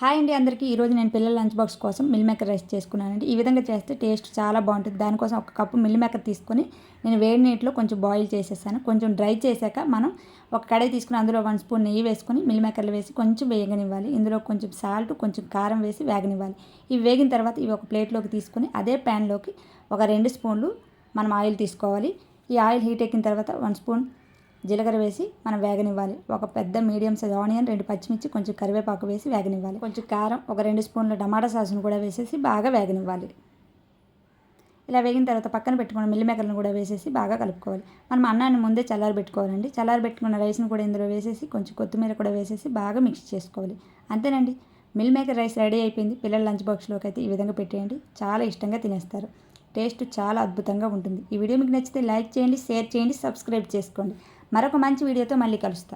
Hi అండి అందరికీ. ఈరోజు నేను పిల్లల లంచ్ బాక్స్ కోసం మిల్ మేకర్ రైస్ చేసుకున్నానండి. ఈ విధంగా చేస్తే టేస్ట్ చాలా బాగుంటుంది. దానికోసం ఒక కప్పు మిల్ మేకర్ తీసుకొని నేను వేడి నీటిలో కొంచెం బాయిల్ చేసేసాను. కొంచెం డ్రై చేశాక మనం ఒక కడాయి తీసుకుని అందులో 1 స్పూన్ నెయ్యి వేసుకొని మిల్ మేకర్లు వేసి కొంచెం వేగనివ్వాలి. ఇందులో కొంచెం సాల్ట్, కొంచెం కారం వేసి వేగనివ్వాలి. ఇవి వేగిన తర్వాత ఇవి ఒక ప్లేట్లోకి తీసుకొని అదే ప్యాన్లోకి ఒక 2 స్పూన్లు మనం ఆయిల్ తీసుకోవాలి. ఈ ఆయిల్ హీట్ ఎక్కిన తర్వాత 1 స్పూన్ జీలకర్ర వేసి మనం వేగనివ్వాలి. ఒక పెద్ద మీడియం సైజ్ ఆనియన్, 2 పచ్చిమిర్చి, కొంచెం కరివేపాకు వేసి వేగనివ్వాలి. కొంచెం కారం, ఒక 2 స్పూన్ల టమాటా సాసును కూడా వేసేసి బాగా వేగనివ్వాలి. ఇలా వేగిన తర్వాత పక్కన పెట్టుకున్న మిల్ మేకర్లను కూడా వేసేసి బాగా కలుపుకోవాలి. మనం అన్నాన్ని ముందే చల్లారబెట్టుకోవాలండి. చల్లారబెట్టుకున్న రైస్ను కూడా ఇందులో వేసేసి కొంచెం కొత్తిమీర కూడా వేసేసి బాగా మిక్స్ చేసుకోవాలి. అంతేనండి, మిల్ మేకర్ రైస్ రెడీ అయిపోయింది. పిల్లల లంచ్ బాక్స్లోకి అయితే ఈ విధంగా పెట్టేయండి, చాలా ఇష్టంగా తినేస్తారు. టేస్ట్ చాలా అద్భుతంగా ఉంటుంది. ఈ వీడియో మీకు నచ్చితే లైక్ చేయండి, షేర్ చేయండి, సబ్స్క్రైబ్ చేసుకోండి. మరొక మంచి వీడియోతో మళ్ళీ కలుస్తా.